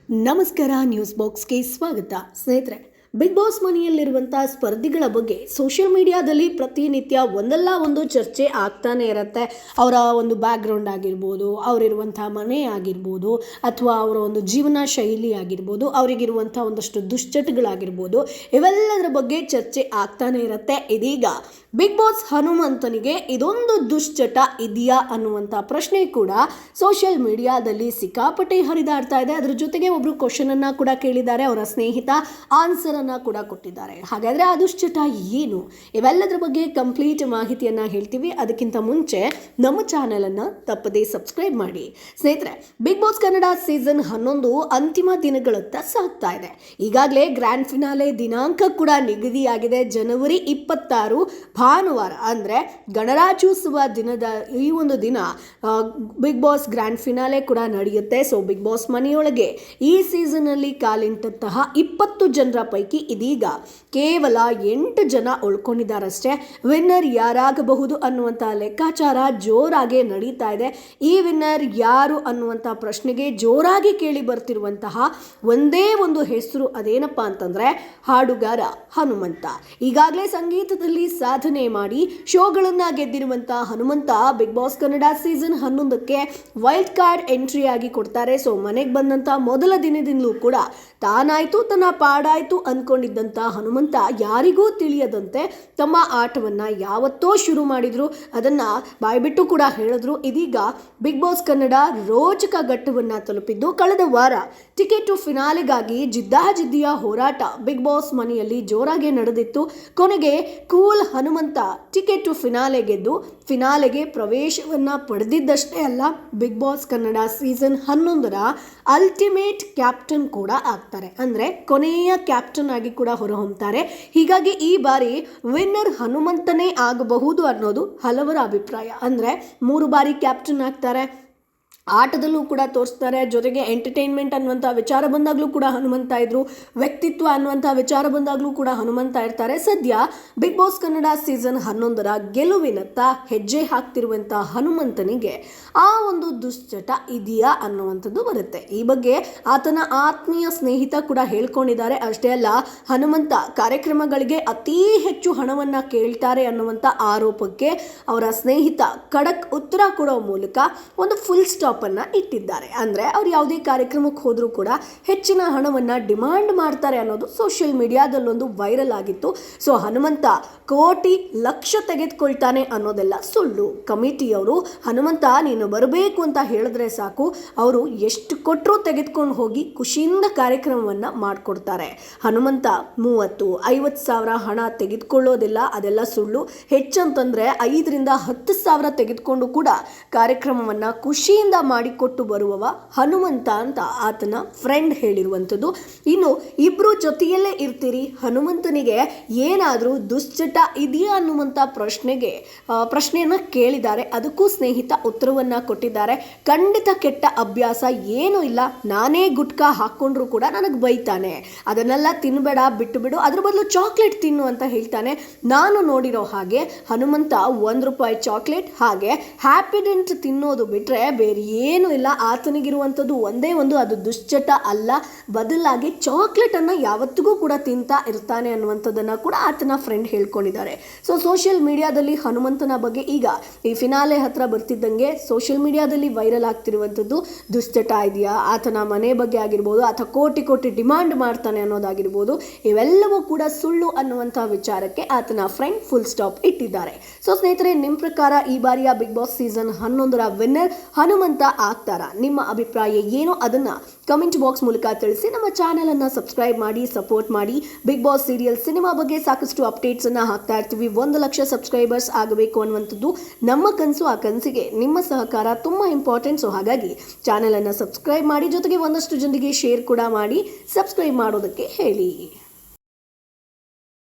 ನಮಸ್ಕಾರ, ನ್ಯೂಸ್ ಬಾಕ್ಸ್ಗೆ ಸ್ವಾಗತ. ಸ್ನೇಹಿತರೆ, ಬಿಗ್ ಬಾಸ್ ಮನೆಯಲ್ಲಿರುವಂಥ ಸ್ಪರ್ಧಿಗಳ ಬಗ್ಗೆ ಸೋಷಿಯಲ್ ಮೀಡಿಯಾದಲ್ಲಿ ಪ್ರತಿನಿತ್ಯ ಒಂದಲ್ಲ ಒಂದು ಚರ್ಚೆ ಆಗ್ತಾನೆ ಇರುತ್ತೆ. ಅವರ ಒಂದು ಬ್ಯಾಕ್ಗ್ರೌಂಡ್ ಆಗಿರ್ಬೋದು, ಅವರಿರುವಂಥ ಮನೆ ಆಗಿರ್ಬೋದು, ಅಥವಾ ಅವರ ಒಂದು ಜೀವನ ಶೈಲಿ ಆಗಿರ್ಬೋದು, ಅವರಿಗಿರುವಂಥ ಒಂದಷ್ಟು ದುಶ್ಚಟಗಳಾಗಿರ್ಬೋದು, ಇವೆಲ್ಲದರ ಬಗ್ಗೆ ಚರ್ಚೆ ಆಗ್ತಾನೆ ಇರುತ್ತೆ. ಇದೀಗ ಬಿಗ್ ಬಾಸ್ ಹನುಮಂತನಿಗೆ ಇದೊಂದು ದುಶ್ಚಟ ಇದೆಯಾ ಅನ್ನುವಂಥ ಪ್ರಶ್ನೆ ಕೂಡ ಸೋಷಿಯಲ್ ಮೀಡಿಯಾದಲ್ಲಿ ಸಿಕ್ಕಾಪಟ್ಟೆ ಹರಿದಾಡ್ತಾ ಇದೆ. ಅದರ ಜೊತೆಗೆ ಒಬ್ಬರು ಕ್ವಶನ್ ಅನ್ನ ಕೂಡ ಕೇಳಿದ್ದಾರೆ, ಅವರ ಸ್ನೇಹಿತ ಆನ್ಸರ್ ಅನ್ನ ಕೂಡ ಕೊಟ್ಟಿದ್ದಾರೆ. ಹಾಗಾದ್ರೆ ಆ ದುಶ್ಚಟ ಏನು, ಇವೆಲ್ಲದರ ಬಗ್ಗೆ ಕಂಪ್ಲೀಟ್ ಮಾಹಿತಿಯನ್ನ ಹೇಳ್ತೀವಿ. ಅದಕ್ಕಿಂತ ಮುಂಚೆ ನಮ್ಮ ಚಾನೆಲ್ ಅನ್ನ ತಪ್ಪದೇ ಸಬ್ಸ್ಕ್ರೈಬ್ ಮಾಡಿ. ಸ್ನೇಹಿತರೆ, ಬಿಗ್ ಬಾಸ್ ಕನ್ನಡ ಸೀಸನ್ 11 ಅಂತಿಮ ದಿನಗಳತ್ತ ಸಾಗ್ತಾ ಇದೆ. ಈಗಾಗಲೇ ಗ್ರ್ಯಾಂಡ್ ಫಿನಾಲೆ ದಿನಾಂಕ ಕೂಡ ನಿಗದಿಯಾಗಿದೆ. ಜನವರಿ 26 ಭಾನುವಾರ, ಅಂದರೆ ಗಣರಾಜ್ಯೋತ್ಸವ ದಿನದ ಈ ಒಂದು ದಿನ ಬಿಗ್ ಬಾಸ್ ಗ್ರ್ಯಾಂಡ್ ಫಿನಾಲೆ ಕೂಡ ನಡೆಯುತ್ತೆ. ಸೊ ಬಿಗ್ ಬಾಸ್ ಮನೆಯೊಳಗೆ ಈ ಸೀಸನ್ನಲ್ಲಿ ಕಾಲಿಟ್ಟಂತಹ 20 ಜನರ ಪೈಕಿ ಇದೀಗ ಕೇವಲ 8 ಜನ ಉಳ್ಕೊಂಡಿದ್ದಾರಷ್ಟೇ. ವಿನ್ನರ್ ಯಾರಾಗಬಹುದು ಅನ್ನುವಂಥ ಲೆಕ್ಕಾಚಾರ ಜೋರಾಗಿ ನಡೀತಾ ಇದೆ. ಈ ವಿನ್ನರ್ ಯಾರು ಅನ್ನುವಂಥ ಪ್ರಶ್ನೆಗೆ ಜೋರಾಗಿ ಕೇಳಿ ಬರ್ತಿರುವಂತಹ ಒಂದೇ ಒಂದು ಹೆಸರು, ಅದೇನಪ್ಪ ಅಂತಂದ್ರೆ ಹಾಡುಗಾರ ಹನುಮಂತ. ಈಗಾಗಲೇ ಸಂಗೀತದಲ್ಲಿ ಸಾಧನೆ ಮಾಡಿ ಶೋಗಳನ್ನ ಗೆದ್ದಿರುವಂತಹ Hanumantha Bigg Boss Kannada season 11ಕ್ಕೆ ವೈಲ್ಡ್ ಕಾರ್ಡ್ ಎಂಟ್ರಿ ಆಗಿ ಕೊಡ್ತಾರೆ. ಸೊ ಮನೆಗೆ ಬಂದಂತ ಮೊದಲ ದಿನದಿಂದಲೂ ಕೂಡ ತಾನಾಯ್ತು ತನ್ನ ಪಾಡಾಯ್ತು ಅನ್ಕೊಂಡಿದ್ದಂತ ಹನುಮಂತ ಯಾರಿಗೂ ತಿಳಿಯದಂತೆ ತಮ್ಮ ಆಟವನ್ನ ಯಾವತ್ತೋ ಶುರು ಮಾಡಿದ್ರು, ಅದನ್ನ ಬಾಯ್ಬಿಟ್ಟು ಕೂಡ ಹೇಳಿದ್ರು. ಇದೀಗ ಬಿಗ್ ಬಾಸ್ ಕನ್ನಡ ರೋಚಕ ಘಟ್ಟವನ್ನ ತಲುಪಿದ್ದು, ಕಳೆದ ವಾರ ಟಿಕೆಟ್ ಫಿನಾಲೆಗಾಗಿ ಜಿದ್ದಾಜಿದ್ದಿಯ ಹೋರಾಟ ಬಿಗ್ ಬಾಸ್ ಮನೆಯಲ್ಲಿ ಜೋರಾಗಿ ನಡೆದಿತ್ತು. ಕೊನೆಗೆ ಕೂಲ್ ಹನುಮಂತ ಟಿಕೆಟ್ ಫಿನಾಲೆ ಗೆದ್ದು ಫಿನಾಲೆಗೆ ಪ್ರವೇಶವನ್ನ ಪಡೆದಿದ್ದಷ್ಟೇ ಅಲ್ಲ, ಬಿಗ್ ಬಾಸ್ ಕನ್ನಡ ಸೀಸನ್ 11ರ ಅಲ್ಟಿಮೇಟ್ ಕ್ಯಾಪ್ಟನ್ ಕೂಡ ಆಗ್ತಾರೆ. ಅಂದ್ರೆ ಕೊನೆಯ ಕ್ಯಾಪ್ಟನ್ ಆಗಿ ಕೂಡ ಹೊರಹೊಮ್ಮುತ್ತಾರೆ. ಹೀಗಾಗಿ ಈ ಬಾರಿ ವಿನ್ನರ್ ಹನುಮಂತನೇ ಆಗಬಹುದು ಅನ್ನೋದು ಹಲವರ ಅಭಿಪ್ರಾಯ. ಅಂದ್ರೆ 3 ಬಾರಿ ಕ್ಯಾಪ್ಟನ್ ಆಗ್ತಾರೆ, ಆಟದಲ್ಲೂ ಕೂಡ ತೋರಿಸ್ತಾರೆ. ಜೊತೆಗೆ ಎಂಟರ್ಟೈನ್ಮೆಂಟ್ ಅನ್ನುವಂಥ ವಿಚಾರ ಬಂದಾಗಲೂ ಕೂಡ ಹನುಮಂತ ಇದ್ರು, ವ್ಯಕ್ತಿತ್ವ ಅನ್ನುವಂಥ ವಿಚಾರ ಬಂದಾಗಲೂ ಕೂಡ ಹನುಮಂತ ಇರ್ತಾರೆ. ಸದ್ಯ ಬಿಗ್ ಬಾಸ್ ಕನ್ನಡ ಸೀಸನ್ 11ರ ಗೆಲುವಿನತ್ತ ಹೆಜ್ಜೆ ಹಾಕ್ತಿರುವಂಥ ಹನುಮಂತನಿಗೆ ಆ ಒಂದು ದುಶ್ಚಟ ಇದೆಯಾ ಅನ್ನುವಂಥದ್ದು ಬರುತ್ತೆ. ಈ ಬಗ್ಗೆ ಆತನ ಆತ್ಮೀಯ ಸ್ನೇಹಿತ ಕೂಡ ಹೇಳ್ಕೊಂಡಿದ್ದಾರೆ. ಅಷ್ಟೇ ಅಲ್ಲ, ಹನುಮಂತ ಕಾರ್ಯಕ್ರಮಗಳಿಗೆ ಅತೀ ಹೆಚ್ಚು ಹಣವನ್ನ ಕೇಳ್ತಾರೆ ಅನ್ನುವಂಥ ಆರೋಪಕ್ಕೆ ಅವರ ಸ್ನೇಹಿತ ಖಡಕ್ ಉತ್ತರ ಕೊಡೋ ಮೂಲಕ ಒಂದು ಫುಲ್ ಸ್ಟಾಪ್ ಅನ್ನ ಇಟ್ಟಿದ್ದಾರೆ. ಅಂದ್ರೆ ಅವ್ರು ಯಾವುದೇ ಕಾರ್ಯಕ್ರಮಕ್ಕೆ ಹೋದ್ರೂ ಕೂಡ ಹೆಚ್ಚಿನ ಹಣವನ್ನ ಡಿಮಾಂಡ್ ಮಾಡ್ತಾರೆ ಅನ್ನೋದು ಸೋಷಿಯಲ್ ಮೀಡಿಯಾದಲ್ಲೊಂದು ವೈರಲ್ ಆಗಿತ್ತು. ಸೊ ಹನುಮಂತ ಕೋಟಿ ಲಕ್ಷ ತೆಗೆದುಕೊಳ್ತಾನೆ ಅನ್ನೋದೆಲ್ಲ ಸುಳ್ಳು. ಕಮಿಟಿಯವರು ಹನುಮಂತ ನೀನು ಬರಬೇಕು ಅಂತ ಹೇಳಿದ್ರೆ ಸಾಕು, ಅವರು ಎಷ್ಟು ಕೊಟ್ಟರು ತೆಗೆದುಕೊಂಡು ಹೋಗಿ ಖುಷಿಯಿಂದ ಕಾರ್ಯಕ್ರಮವನ್ನ ಮಾಡಿಕೊಡ್ತಾರೆ. ಹನುಮಂತ 30-50 ಸಾವಿರ ಹಣ ತೆಗೆದುಕೊಳ್ಳೋದಿಲ್ಲ, ಅದೆಲ್ಲ ಸುಳ್ಳು. ಹೆಚ್ಚಂತಂದ್ರೆ 5 ರಿಂದ 10 ಸಾವಿರ ತೆಗೆದುಕೊಂಡು ಕೂಡ ಕಾರ್ಯಕ್ರಮವನ್ನ ಖುಷಿಯಿಂದ ಮಾಡಿಕೊಟ್ಟು ಬರುವವ ಹನುಮಂತ ಅಂತ ಆತನ ಫ್ರೆಂಡ್ ಹೇಳಿರುವಂಥದ್ದು. ಇನ್ನು ಇಬ್ರು ಜೊತೆಯಲ್ಲೇ ಇರ್ತೀರಿ, ಹನುಮಂತನಿಗೆ ಏನಾದರೂ ದುಶ್ಚಟ ಇದೆಯಾ ಅನ್ನುವಂಥ ಪ್ರಶ್ನೆಯನ್ನ ಕೇಳಿದ್ದಾರೆ. ಅದಕ್ಕೂ ಸ್ನೇಹಿತ ಉತ್ತರವನ್ನ ಕೊಟ್ಟಿದ್ದಾರೆ. ಖಂಡಿತ ಕೆಟ್ಟ ಅಭ್ಯಾಸ ಏನೂ ಇಲ್ಲ, ನಾನೇ ಗುಟ್ಕಾ ಹಾಕೊಂಡ್ರು ಕೂಡ ನನಗೆ ಬೈತಾನೆ, ಅದನ್ನೆಲ್ಲ ತಿನ್ಬೇಡ ಬಿಟ್ಟು ಬಿಡು, ಅದ್ರ ಬದಲು ಚಾಕ್ಲೇಟ್ ತಿನ್ನು ಅಂತ ಹೇಳ್ತಾನೆ. ನಾನು ನೋಡಿರೋ ಹಾಗೆ ಹನುಮಂತ ₹1 ಚಾಕ್ಲೇಟ್ ಹಾಗೆ ಹ್ಯಾಪಿಡೆಂಟ್ ತಿನ್ನೋದು ಬಿಟ್ರೆ ಬೇರೆ ಏನೂ ಇಲ್ಲ. ಆತನಿಗಿರುವಂಥದ್ದು ಒಂದೇ ಒಂದು, ಅದು ದುಶ್ಚಟ ಅಲ್ಲ, ಬದಲಾಗಿ ಚಾಕ್ಲೇಟ್ ಅನ್ನ ಯಾವತ್ತಿಗೂ ಕೂಡ ತಿಂತಾ ಇರ್ತಾನೆ ಅನ್ನುವಂಥದ್ದನ್ನ ಕೂಡ ಆತನ ಫ್ರೆಂಡ್ ಹೇಳ್ಕೊಂಡಿದ್ದಾರೆ. ಸೊ ಸೋಷಿಯಲ್ ಮೀಡಿಯಾದಲ್ಲಿ ಹನುಮಂತನ ಬಗ್ಗೆ ಈಗ ಈ ಫಿನಾಲೆ ಹತ್ರ ಬರ್ತಿದ್ದಂಗೆ ಸೋಷಿಯಲ್ ಮೀಡಿಯಾದಲ್ಲಿ ವೈರಲ್ ಆಗ್ತಿರುವಂಥದ್ದು ದುಶ್ಚಟ ಇದೆಯಾ, ಆತನ ಮನೆ ಬಗ್ಗೆ ಆಗಿರ್ಬೋದು, ಆತ ಕೋಟಿ ಡಿಮಾಂಡ್ ಮಾಡ್ತಾನೆ ಅನ್ನೋದಾಗಿರ್ಬೋದು, ಇವೆಲ್ಲವೂ ಕೂಡ ಸುಳ್ಳು ಅನ್ನುವಂಥ ವಿಚಾರಕ್ಕೆ ಆತನ ಫ್ರೆಂಡ್ ಫುಲ್ ಸ್ಟಾಪ್ ಇಟ್ಟಿದ್ದಾರೆ. ಸೊ ಸ್ನೇಹಿತರೆ, ನಿಮ್ಮ ಪ್ರಕಾರ ಈ ಬಾರಿಯ ಬಿಗ್ ಬಾಸ್ ಸೀಸನ್ 11ರ ವಿನ್ನರ್ ಹನುಮಂತ ಆಗ್ತಾರಾ? ನಿಮ್ಮ ಅಭಿಪ್ರಾಯ ಏನು ಅದನ್ನ ಕಮೆಂಟ್ ಬಾಕ್ಸ್ ಮೂಲಕ ತಿಳಿಸಿ. ನಮ್ಮ ಚಾನೆಲ್ ಅನ್ನ ಸಬ್ಸ್ಕ್ರೈಬ್ ಮಾಡಿ, ಸಪೋರ್ಟ್ ಮಾಡಿ. ಬಿಗ್ ಬಾಸ್ ಸೀರಿಯಲ್, ಸಿನಿಮಾ ಬಗ್ಗೆ ಸಾಕಷ್ಟು ಅಪ್ಡೇಟ್ಸ್ ಅನ್ನ ಹಾಕ್ತಾ ಇರ್ತೀವಿ. 1 ಲಕ್ಷ ಸಬ್ಸ್ಕ್ರೈಬರ್ಸ್ ಆಗಬೇಕು ಅನ್ನುವಂಥದ್ದು ನಮ್ಮ ಕನಸು. ಆ ಕನಸಿಗೆ ನಿಮ್ಮ ಸಹಕಾರ ತುಂಬಾ ಇಂಪಾರ್ಟೆಂಟ್. ಸೊ ಹಾಗಾಗಿ ಚಾನೆಲ್ ಅನ್ನ ಸಬ್ಸ್ಕ್ರೈಬ್ ಮಾಡಿ, ಜೊತೆಗೆ ಒಂದಷ್ಟು ಜನರಿಗೆ ಶೇರ್ ಕೂಡ ಮಾಡಿ, ಸಬ್ಸ್ಕ್ರೈಬ್ ಮಾಡೋದಕ್ಕೆ ಹೇಳಿ.